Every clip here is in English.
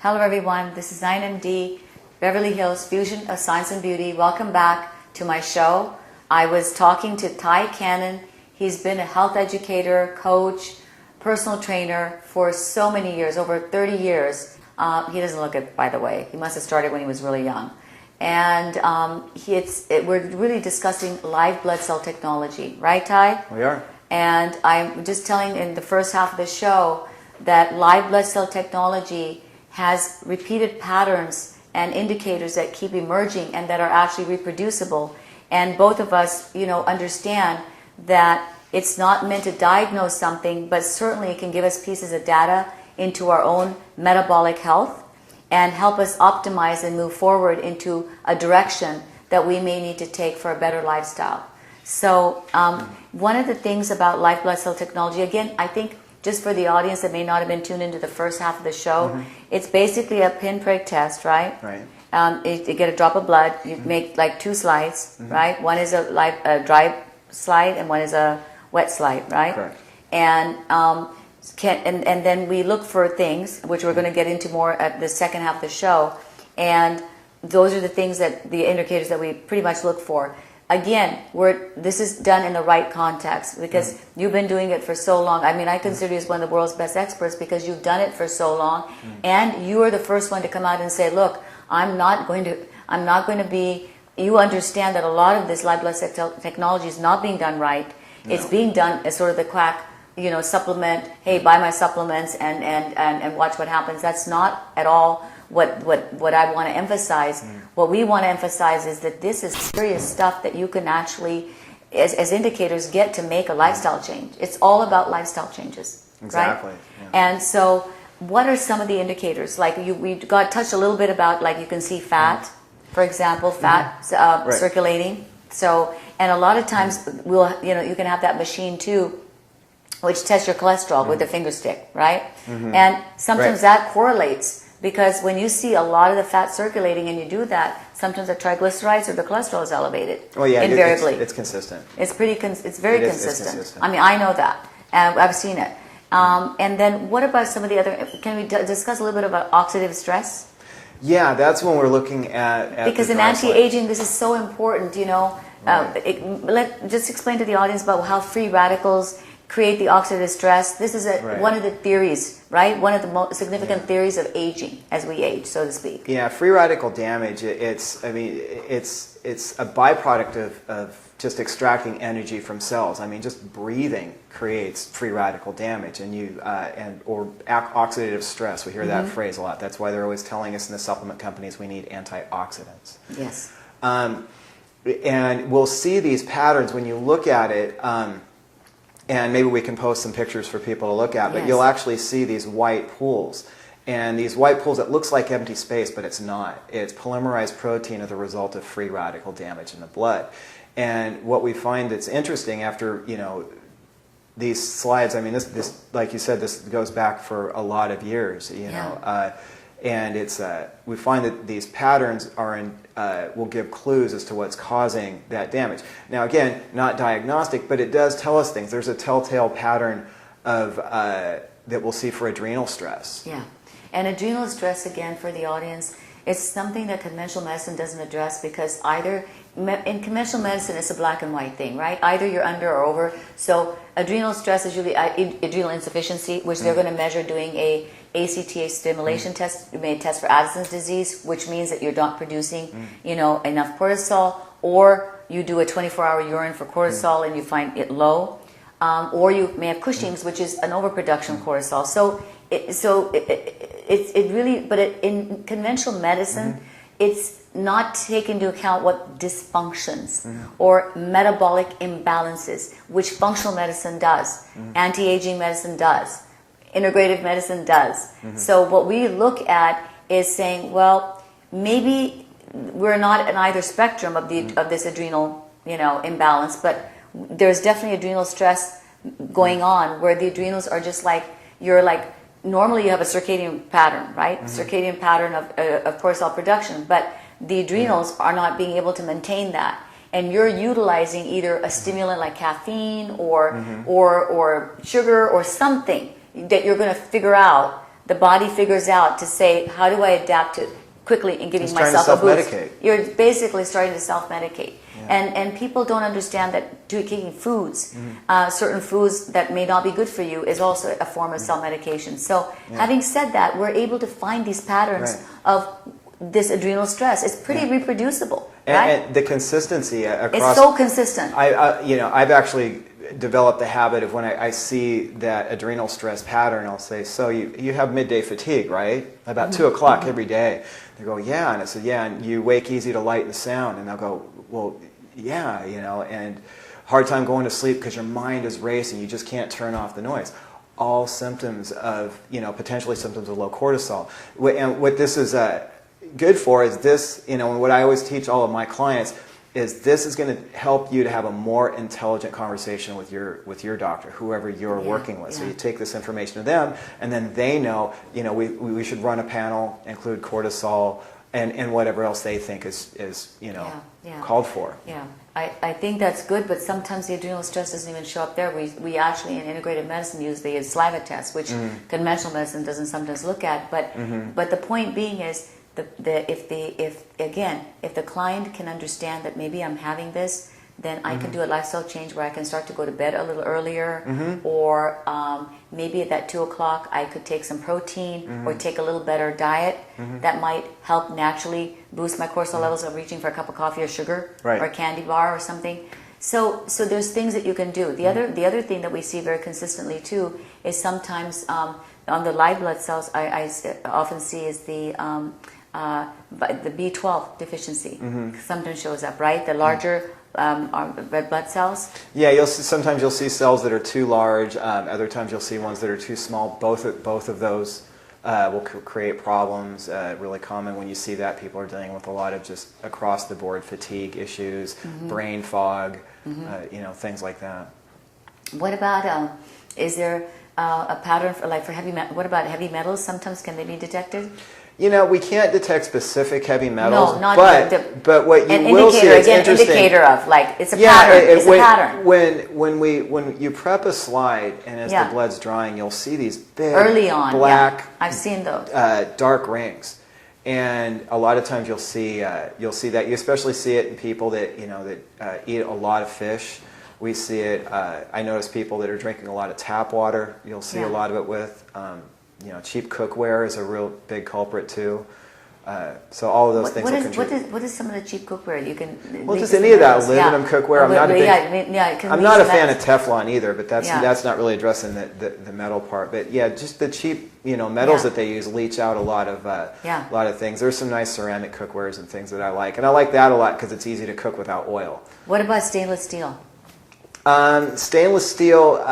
Hello everyone, this is Naina MD, Beverly Hills Fusion of Science and Beauty. Welcome back to my show. I was talking to Ty Cannon. He's been a health educator, coach, personal trainer for so many years, over 30 years. He doesn't look it, by the way. He must have started when he was really young. And we're really discussing live blood cell technology, right, Ty? We are. And I'm just telling in the first half of the show that live blood cell technology has repeated patterns and indicators that keep emerging and that are actually reproducible. And both of us, understand that it's not meant to diagnose something, but certainly it can give us pieces of data into our own metabolic health and help us optimize and move forward into a direction that we may need to take for a better lifestyle. So one of the things about live blood cell technology, again, I think just for the audience that may not have been tuned into the first half of the show, it's basically a pinprick test, right? Right. You get a drop of blood, you make like two slides, right? One is a dry slide and one is a wet slide, right? Correct. And and then we look for things, which we're going to get into more at the second half of the show. And those are the things the indicators that we pretty much look for. Again, this is done in the right context because you've been doing it for so long. I mean, I consider you as one of the world's best experts because you've done it for so long, and you are the first one to come out and say, "Look, I'm not going to be." You understand that a lot of this live blood cell technology is not being done right. No. It's being done as sort of the quack, supplement. Hey, buy my supplements and watch what happens. That's not at all what I want to emphasize. What we want to emphasize is that this is serious stuff that you can actually, as indicators, get to make a lifestyle change. It's all about lifestyle changes. Exactly. Right? Yeah. And so what are some of the indicators? Like we got touched a little bit about, like you can see fat, for example, circulating. So, and a lot of times you can have that machine too, which tests your cholesterol with the finger stick, right? And sometimes that correlates. Because when you see a lot of the fat circulating and you do that, sometimes the triglycerides or the cholesterol is elevated. Well, yeah, invariably. It's consistent. It's very consistent. It's consistent. I mean, I know that, and I've seen it. And then what about some of the other? Can we discuss a little bit about oxidative stress? Yeah, that's when we're looking at because in anti-aging, this is so important. Just explain to the audience about how free radicals create the oxidative stress. This is one of the theories, right? One of the most significant theories of aging as we age, so to speak. Yeah, free radical damage. It's a byproduct of just extracting energy from cells. I mean, just breathing creates free radical damage, or oxidative stress. We hear that phrase a lot. That's why they're always telling us in the supplement companies we need antioxidants. Yes. And we'll see these patterns when you look at it. And maybe we can post some pictures for people to look at, but you'll actually see these white pools. And these white pools, it looks like empty space, but it's not. It's polymerized protein as a result of free radical damage in the blood. And what we find that's interesting after, these slides, I mean, this like you said, this goes back for a lot of years, and it's we find that these patterns will give clues as to what's causing that damage. Now, again, not diagnostic, but it does tell us things. There's a telltale pattern of that we'll see for adrenal stress. Yeah, and adrenal stress, again, for the audience, it's something that conventional medicine doesn't address because in conventional medicine, it's a black and white thing, right? Either you're under or over. So adrenal stress is usually adrenal insufficiency, which they're going to measure doing a ACTH stimulation test. You may test for Addison's disease, which means that you're not producing, enough cortisol, or you do a 24-hour urine for cortisol and you find it low, or you may have Cushing's, which is an overproduction of cortisol. So in conventional medicine, it's not take into account what dysfunctions or metabolic imbalances, which functional medicine does, anti-aging medicine does, integrative medicine does. So what we look at is saying, well, maybe we're not in either spectrum of this adrenal, imbalance, but there's definitely adrenal stress going on where the adrenals are just like normally you have a circadian pattern, right? Circadian pattern of cortisol production, but the adrenals are not being able to maintain that. And you're utilizing either a stimulant like caffeine or sugar or something that you're going to figure out the body figures out to say, how do I adapt to quickly in giving myself a boost? You're basically starting to self-medicate. And people don't understand that taking foods, certain foods that may not be good for you, is also a form of self-medication. So having said that, we're able to find these patterns of this adrenal stress. It's pretty reproducible, right? And the consistency across... It's so consistent. I've actually developed the habit of when I see that adrenal stress pattern, I'll say, so you have midday fatigue, right? About 2 o'clock every day. They go, yeah. And I said, yeah, and you wake easy to light and sound. And they'll go, well, yeah, and hard time going to sleep because your mind is racing. You just can't turn off the noise. All symptoms of, potentially symptoms of low cortisol. And what this is good for is this, and what I always teach all of my clients is this is going to help you to have a more intelligent conversation with your doctor, whoever you're working with. So you take this information to them, and then they know, we should run a panel, include cortisol, and whatever else they think is called for. Yeah, I think that's good, but sometimes the adrenal stress doesn't even show up there. We actually in integrative medicine use the saliva test, which conventional medicine doesn't sometimes look at. But the point being is if the client can understand that maybe I'm having this, then I can do a lifestyle change where I can start to go to bed a little earlier, or maybe at that 2 o'clock I could take some protein or take a little better diet that might help naturally boost my cortisol levels of reaching for a cup of coffee or sugar or a candy bar or something. So there's things that you can do. The other thing that we see very consistently too is sometimes on the live blood cells I often see is the B12 deficiency sometimes shows up, right? The larger red blood cells. Yeah, sometimes you'll see cells that are too large. Other times you'll see ones that are too small. Both of those will create problems. Really common when you see that. People are dealing with a lot of just across the board fatigue issues, brain fog, things like that. What about is there a pattern for heavy metals? What about heavy metals? Sometimes can they be detected? We can't detect specific heavy metals, no, not but what you will see is interesting. Indicator of it's a pattern. It's a pattern. When you prep a slide and as the blood's drying, you'll see these big early on black. I've seen those dark rings, and a lot of times you'll see that. You especially see it in people that that eat a lot of fish. We see it. I notice people that are drinking a lot of tap water. You'll see a lot of it with. Cheap cookware is a real big culprit too. So all of those things will contribute. What is some of the cheap cookware you can? Well, just any of that aluminum cookware. I'm not a fan of Teflon either, but that's not really addressing the metal part. But just the cheap metals that they use leach out a lot of things. There's some nice ceramic cookwares and things that I like, and I like that a lot because it's easy to cook without oil. What about stainless steel? Stainless steel.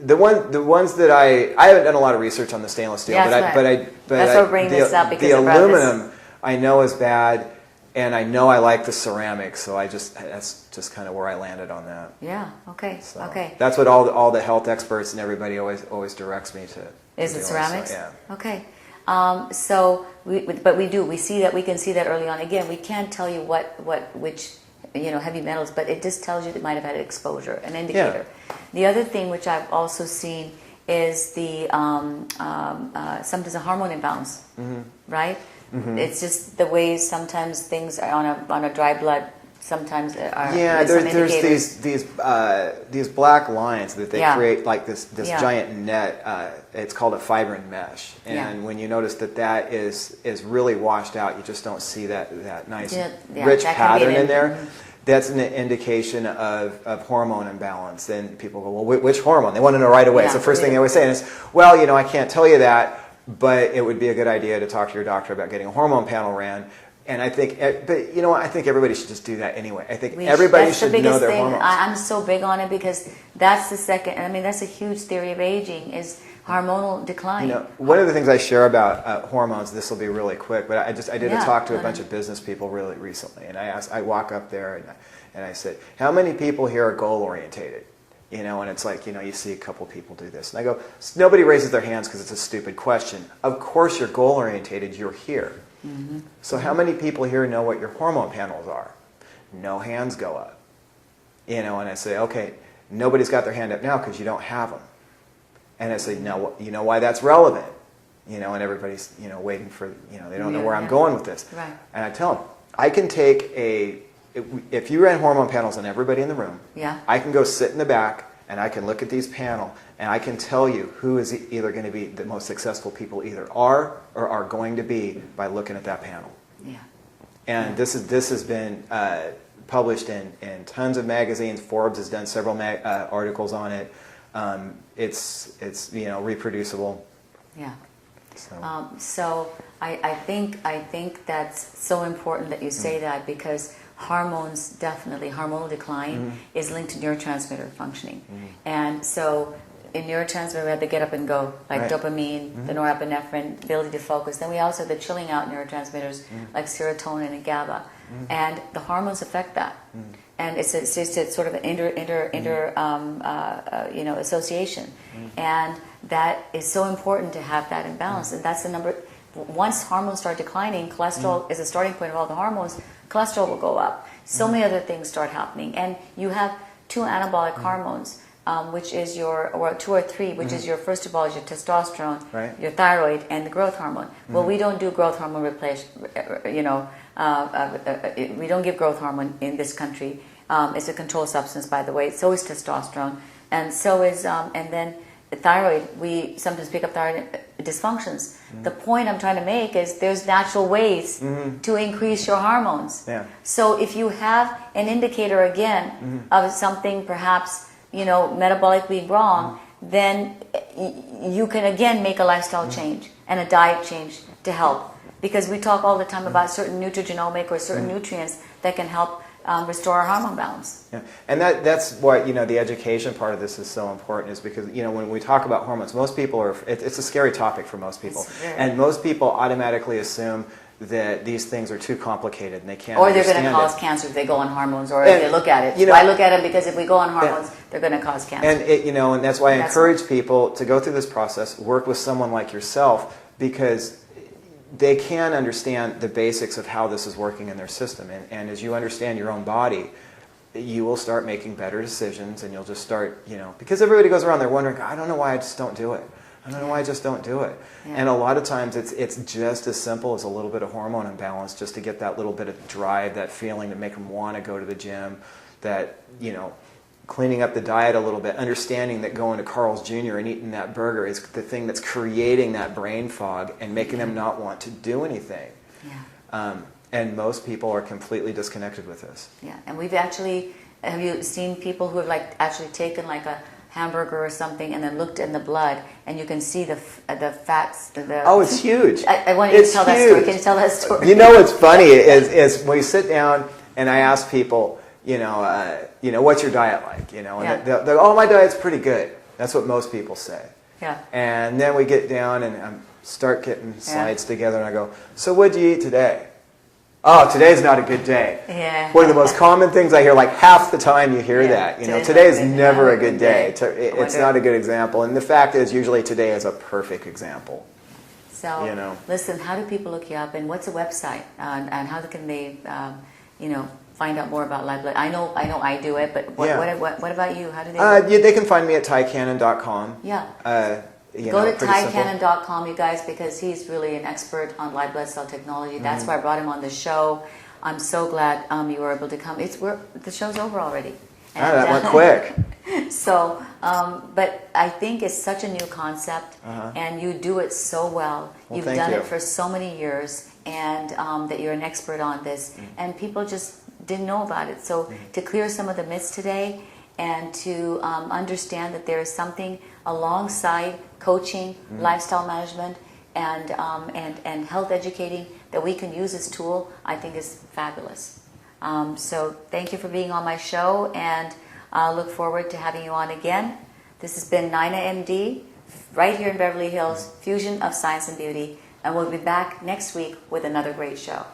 The ones that I haven't done a lot of research on the stainless steel, that's why we're bringing this up because the aluminum I know is bad, and I know I like the ceramic, so that's just kind of where I landed on that. Yeah. Okay. So okay. That's what all the health experts and everybody always directs me to. Is it ceramics? So, yeah. Okay. We see that, we can see that early on. Again, we can't tell you which heavy metals, but it just tells you they might have had exposure, an indicator. Yeah. The other thing which I've also seen is the sometimes a hormone imbalance, right? It's just the way sometimes things are on a dry blood. Sometimes are there's these black lines that they create like this giant net. It's called a fibrin mesh, and when you notice that is really washed out, you just don't see that nice rich pattern in there. That's an indication of hormone imbalance. Then people go, well, which hormone? They want to know right away. It's the first thing they always say, and it's, I can't tell you that, but it would be a good idea to talk to your doctor about getting a hormone panel ran. And I think, I think everybody should just do that anyway. I think everybody should know their hormones. I'm so big on it because that's the second. I mean, that's a huge theory of aging is hormonal decline. One of the things I share about hormones. This will be really quick, but I did a talk to a bunch of business people really recently, and I walk up there and I said, how many people here are goal orientated? And it's like, you see a couple people do this. And I go, nobody raises their hands because it's a stupid question. Of course you're goal orientated. You're here. So how many people here know what your hormone panels are? No hands go up. And I say, okay, nobody's got their hand up now because you don't have them. And I say, no, you know why that's relevant? and everybody's, waiting for, they don't know where I'm going with this. Right. And I tell them, I can take if you ran hormone panels on everybody in the room, I can go sit in the back and I can look at these panels and I can tell you who is either going to be the most successful people either are or are going to be by looking at that panel. Yeah. And this has been published in tons of magazines. Forbes has done several articles on it. It's reproducible. Yeah. So I think that's so important that you say that, because hormones, definitely hormonal decline is linked to neurotransmitter functioning. And so in neurotransmitter we have to get up and go, like dopamine, the norepinephrine, ability to focus. Then we also have the chilling out neurotransmitters like serotonin and GABA. And the hormones affect that. And it's just a sort of an association. And that is so important to have that in balance. And that's the number. Once hormones start declining, cholesterol is a starting point of all the hormones. Cholesterol will go up. So many other things start happening. And you have two anabolic hormones, which is or two or three, which is your, first of all, is your testosterone, your thyroid, and the growth hormone. Well, we don't do growth hormone we don't give growth hormone in this country. It's a controlled substance, by the way. So is testosterone, and so is and then the thyroid. We sometimes pick up thyroid dysfunctions. The point I'm trying to make is there's natural ways to increase your hormones. So if you have an indicator again of something perhaps metabolically wrong, then you can again make a lifestyle change and a diet change to help. Because we talk all the time about certain nutrigenomic or certain nutrients that can help restore our hormone balance. Yeah. And that's why the education part of this is so important, is because when we talk about hormones, most people it's a scary topic for most people, and most people automatically assume that these things are too complicated and they can't or they're going to cause cancer if they go on hormones, or if they look at it. I look at it because if we go on hormones, they're going to cause cancer. And and that's why I encourage people to go through this process, work with someone like yourself, because they can understand the basics of how this is working in their system. And as you understand your own body, you will start making better decisions, and you'll just start, because everybody goes around there wondering, I don't know why I just don't do it. I don't know why I just don't do it. And a lot of times it's just as simple as a little bit of hormone imbalance, just to get that little bit of drive, that feeling to make them want to go to the gym, that, cleaning up the diet a little bit, understanding that going to Carl's Jr. and eating that burger is the thing that's creating that brain fog and making them not want to do anything. And most people are completely disconnected with this. Yeah, and have you seen people who have actually taken a hamburger or something and then looked in the blood, and you can see the fats. Oh, it's huge. I want you to tell that story. Can you tell that story? What's funny is when we sit down and I ask people, what's your diet like? And they're, oh, my diet's pretty good. That's what most people say. Yeah. And then we get down and start getting slides together, and I go, so what'd you eat today? Oh, today's not a good day. Yeah. One of the most common things I hear, half the time you hear that. Today's never a good day. It's not a good example. And the fact is, usually today is a perfect example. So, listen, how do people look you up, and what's a website, and how can they, find out more about live blood? I know I do it, but what about you? How do they? They can find me at tycannon.com. Yeah. Go to tycannon.com, you guys, because he's really an expert on live blood cell technology. That's why I brought him on the show. I'm so glad you were able to come. The show's over already. And, that went quick. So, but I think it's such a new concept, and you do it so well. You've done it for so many years, and that you're an expert on this, and people just didn't know about it. So to clear some of the myths today, and to understand that there is something alongside coaching, lifestyle management, and health educating that we can use this tool, I think is fabulous. So thank you for being on my show, and I'll look forward to having you on again. This has been Naina MD, right here in Beverly Hills, Fusion of Science and Beauty, and we'll be back next week with another great show.